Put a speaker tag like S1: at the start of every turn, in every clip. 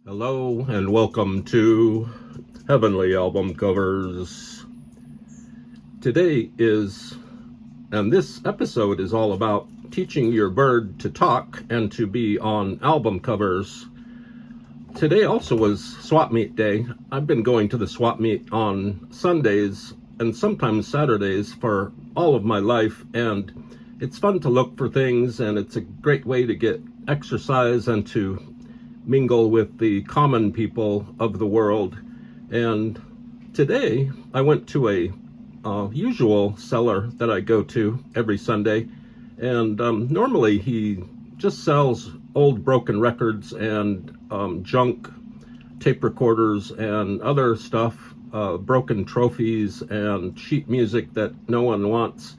S1: Hello and welcome to Heavenly Album Covers. This episode is all about teaching your bird to talk and to be on album covers. Today also was swap meet day. I've been going to the swap meet on Sundays and sometimes Saturdays for all of my life, and it's fun to look for things, and it's a great way to get exercise and to mingle with the common people of the world. And today I went to a usual seller that I go to every Sunday, and normally he just sells old broken records and junk tape recorders and other stuff, broken trophies and sheet music that no one wants.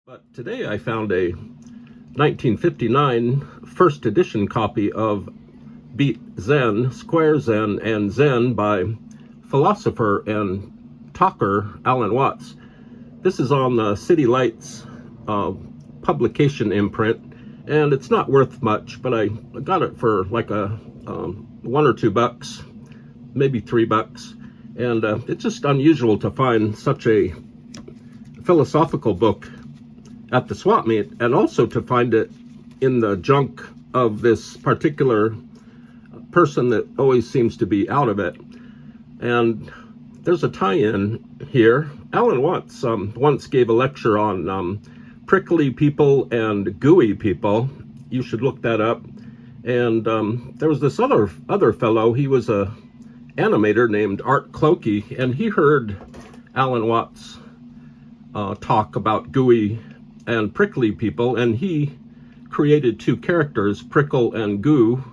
S1: But today I found a 1959 first edition copy of Beat Zen, Square Zen, and Zen by philosopher and talker Alan Watts. This is on the City Lights publication imprint, and it's not worth much, but I got it for like a $1 or $2, maybe $3, and it's just unusual to find such a philosophical book at the swap meet, and also to find it in the junk of this particular person that always seems to be out of it. And there's a tie-in here. Alan Watts once gave a lecture on prickly people and gooey people. You should look that up. And there was this other fellow. He was a animator named Art Clokey, and he heard Alan Watts talk about gooey and prickly people, and he created two characters, Prickle and Goo.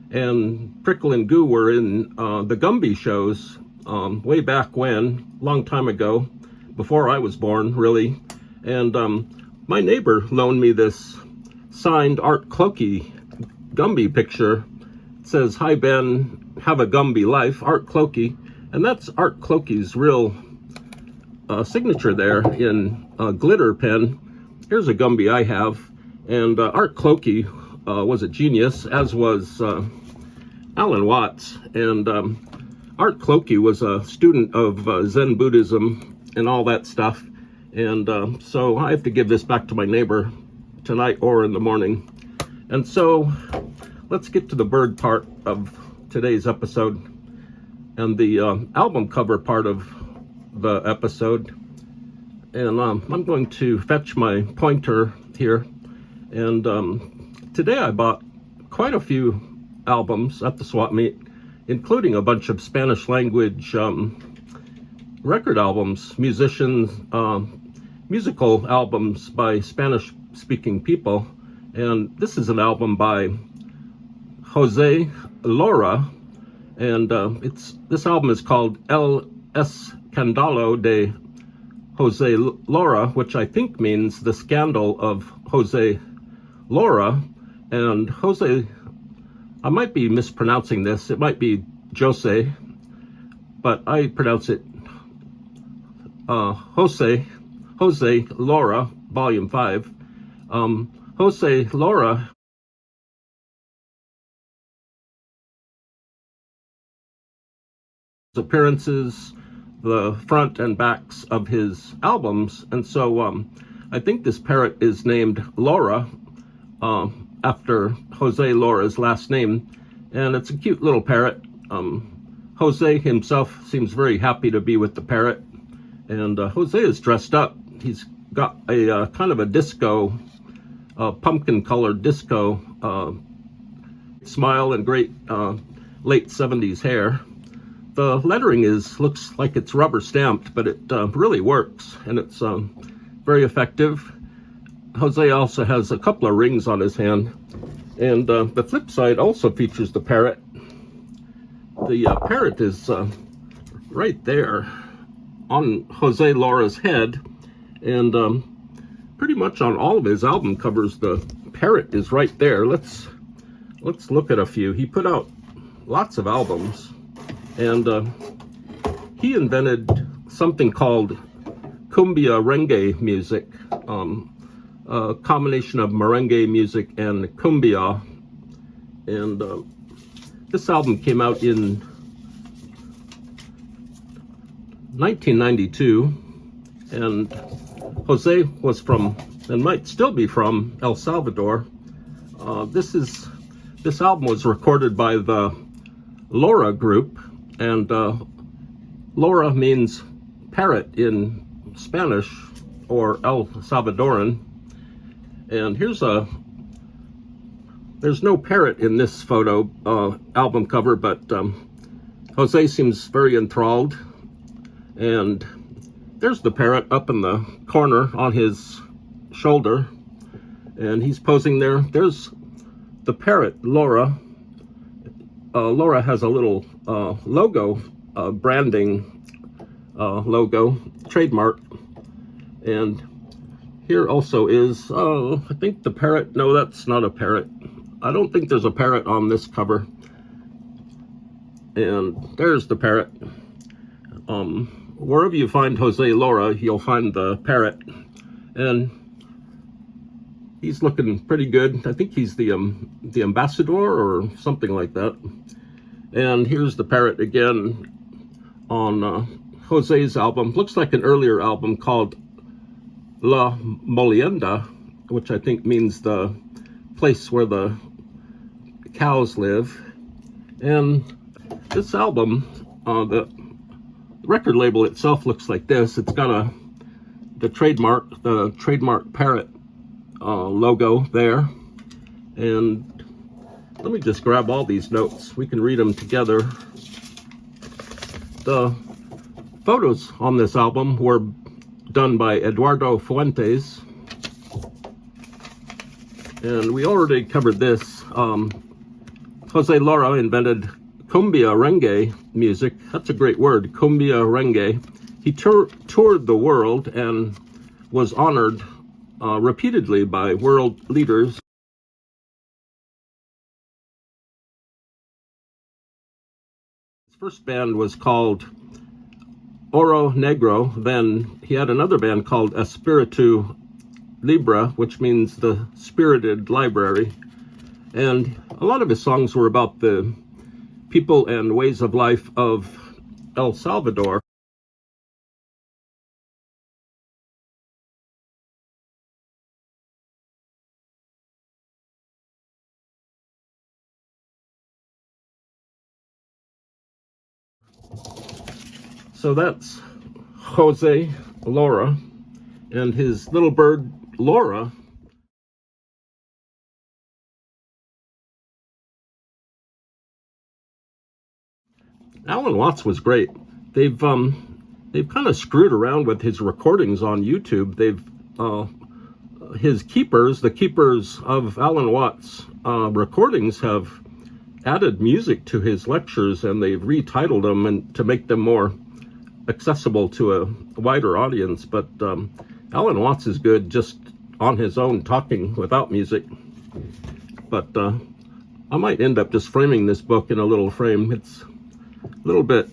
S1: And Prickle and Goo were in the Gumby shows way back when, long time ago, before I was born, really. And my neighbor loaned me this signed Art Clokey Gumby picture. It says, "Hi Ben, have a Gumby life, Art Clokey." And that's Art Clokey's real signature there in a glitter pen. Here's a Gumby I have, and Art Clokey was a genius, as was Alan Watts. And Art Clokey was a student of Zen Buddhism and all that stuff. And so I have to give this back to my neighbor tonight or in the morning. And so let's get to the bird part of today's episode and the album cover part of the episode. And I'm going to fetch my pointer here. And today I bought quite a few albums at the swap meet, including a bunch of Spanish language record albums, musical albums by Spanish speaking people. And this is an album by Jhosse Lora, and this album is called El Escandalo de Jhosse Lora, which I think means the scandal of Jhosse Lora. And Jose, I might be mispronouncing this, it might be Jhosse, but I pronounce it Jhosse Lora, Volume 5. Jhosse Lora appearances, the front and backs of his albums, and so I think this parrot is named Lora after Jhosse Lora's last name, and it's a cute little parrot. Jose himself seems very happy to be with the parrot, and Jose is dressed up. He's got a kind of a disco, pumpkin-colored disco smile and great late 70s hair. The lettering looks like it's rubber stamped, but it really works, and it's very effective. Jose also has a couple of rings on his hand, and the flip side also features the parrot. The parrot is right there on Jhosse Lora's head, and pretty much on all of his album covers the parrot is right there. Let's look at a few. He put out lots of albums. And he invented something called cumbia rengue music, a combination of merengue music and cumbia. And this album came out in 1992, and Jhosse was from, and might still be from, El Salvador. This album was recorded by the Lora group, and Lora means parrot in Spanish or El Salvadoran. And there's no parrot in this photo album cover, but Jhosse seems very enthralled. And there's the parrot up in the corner on his shoulder, and he's posing there. There's the parrot, Lora. Lora has a little logo, branding logo, trademark. And here also is, I think the parrot. No, that's not a parrot. I don't think there's a parrot on this cover. And there's the parrot. Wherever you find Jhosse Lora, you'll find the parrot. And he's looking pretty good. I think he's the ambassador or something like that. And here's the parrot again on Jhosse's album. Looks like an earlier album called La Molienda, which I think means the place where the cows live. And this album, the record label itself looks like this. It's got the trademark parrot logo there. And let me just grab all these notes. We can read them together. The photos on this album were done by Eduardo Fuentes. And we already covered this. Jhosse Lora invented cumbia rengue music. That's a great word, cumbia rengue. He toured the world and was honored repeatedly by world leaders. His first band was called Oro Negro. Then he had another band called Espiritu Libra, which means the spirited library. And a lot of his songs were about the people and ways of life of El Salvador. So that's Jhosse Lora and his little bird Lora. Alan Watts was great. They've kind of screwed around with his recordings on YouTube. His keepers, the keepers of Alan Watts' recordings, have added music to his lectures, and they've retitled them and to make them more accessible to a wider audience. But Alan Watts is good just on his own, talking without music. But I might end up just framing this book in a little frame. It's a little bit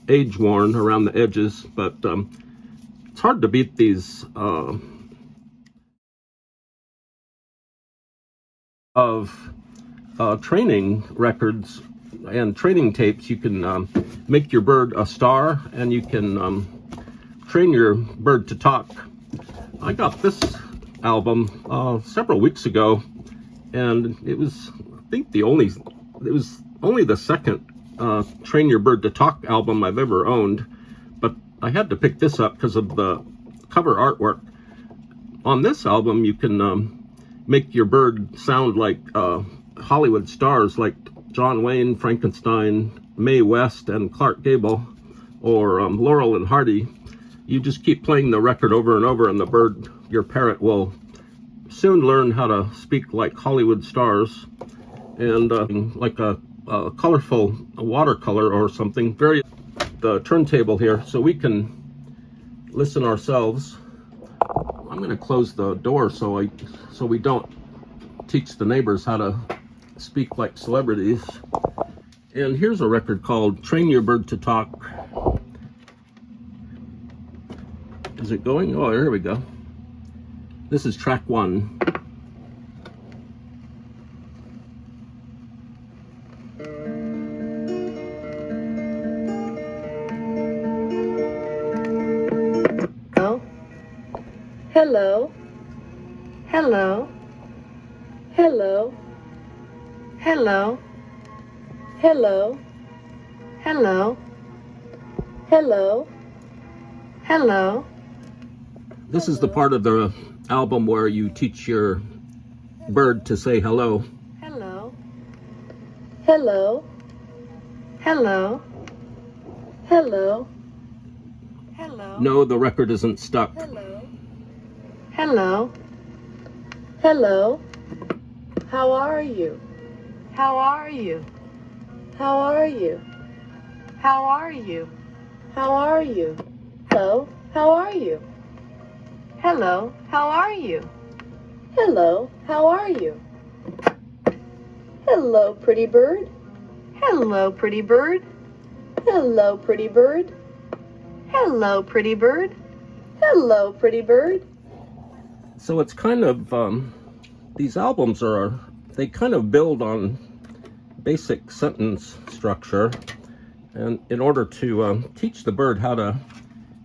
S1: age-worn around the edges, but it's hard to beat these training records and training tapes. You can make your bird a star, and you can train your bird to talk. I got this album several weeks ago, and it was, I think, it was only the second Train Your Bird to Talk album I've ever owned, but I had to pick this up because of the cover artwork. On this album, you can make your bird sound like Hollywood stars like John Wayne, Frankenstein, Mae West, and Clark Gable, or Laurel and Hardy. You just keep playing the record over and over, and the bird, your parrot, will soon learn how to speak like Hollywood stars, and like a colorful watercolor or something. The turntable here, so we can listen ourselves. I'm going to close the door so we don't teach the neighbors how to speak like celebrities. And here's a record called Train Your Bird to Talk. Is it going? Oh, here we go. This is track 1.
S2: Hello, hello, hello, hello, hello, hello, hello, hello.
S1: This is the part of the album where you teach your bird to say hello.
S2: Hello, hello, hello, hello, hello.
S1: No, the record isn't stuck.
S2: Hello. Hello. Hello. How are you? How are you? How are you? How are you? How are you? Hello. How are you? Hello. How are you? Hello. How are you? Hello, pretty bird. Hello, pretty bird. Hello, pretty bird. Hello, pretty bird. Hello, pretty bird.
S1: So it's kind of, these albums they kind of build on basic sentence structure. And in order to teach the bird how to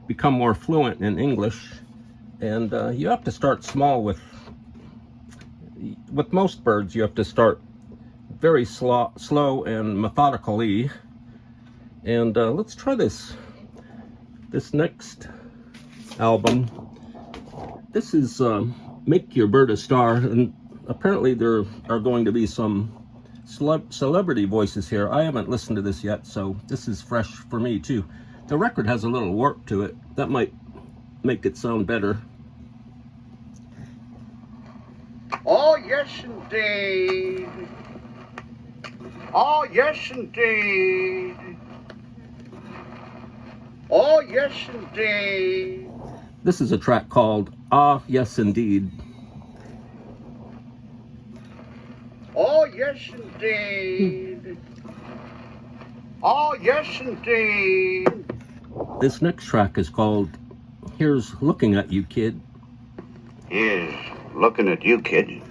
S1: become more fluent in English, and you have to start small with most birds. You have to start very slow and methodically. And let's try this next album. This is Make Your Bird a Star, and apparently there are going to be some celebrity voices here. I haven't listened to this yet, so this is fresh for me too. The record has a little warp to it. That might make it sound better.
S3: Oh, yes, indeed. Oh, yes, indeed. Oh, yes, indeed.
S1: This is a track called Ah, Yes, Indeed.
S3: Oh, yes, indeed. Oh, yes, indeed.
S1: This next track is called Here's Looking at You, Kid.
S3: Here's looking at you, kid.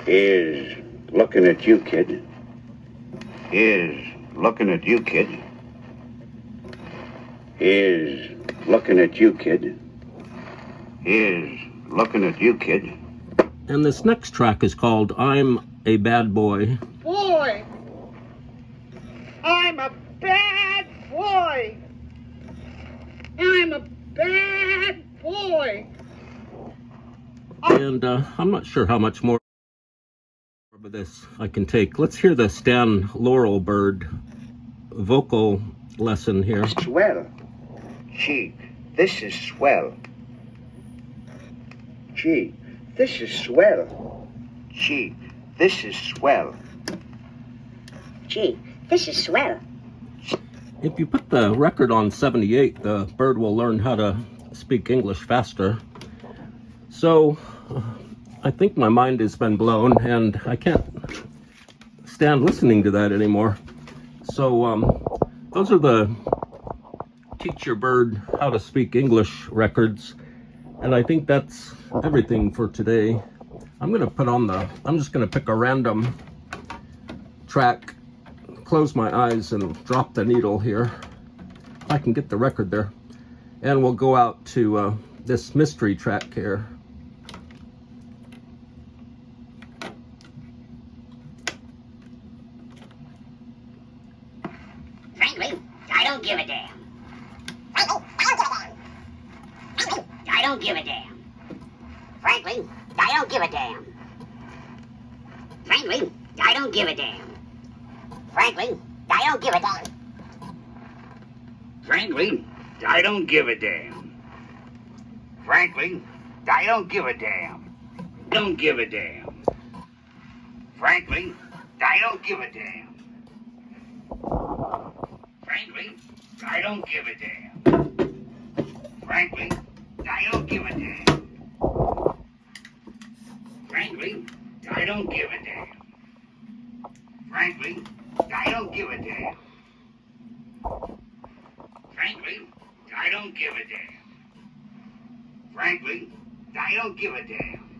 S3: Here's looking at you, kid. Here's looking at you, kid. Here's looking at you, kid. Here's looking at you, kid.
S1: And this next track is called I'm a Bad Boy.
S3: Boy! I'm a bad boy! I'm a bad boy!
S1: And I'm not sure how much more of this I can take. Let's hear the Stan Laurel Bird vocal lesson here.
S3: Swell. Gee, this is swell. Gee, this is swell. Gee, this is swell.
S4: Gee, this is swell.
S1: If you put the record on 78, the bird will learn how to speak English faster. So I think my mind has been blown and I can't stand listening to that anymore. So those are the Teach Your Bird How to Speak English records. And I think that's everything for today. I'm just gonna pick a random track, close my eyes and drop the needle here. If I can get the record there. And we'll go out to this mystery track here.
S4: Frankly, I don't give a damn. I don't give a damn. Frankly, I don't give a damn. Frankly, I don't give a damn. Frankly, I don't give a damn.
S3: Frankly, I don't give a damn. Frankly, I don't give a damn. Don't give a damn. Frankly, I don't give a damn. Frankly, I don't give a damn. Frankly, I don't give a damn. Frankly, I don't give a damn. Frankly, give a damn. Frankly, I don't give a damn.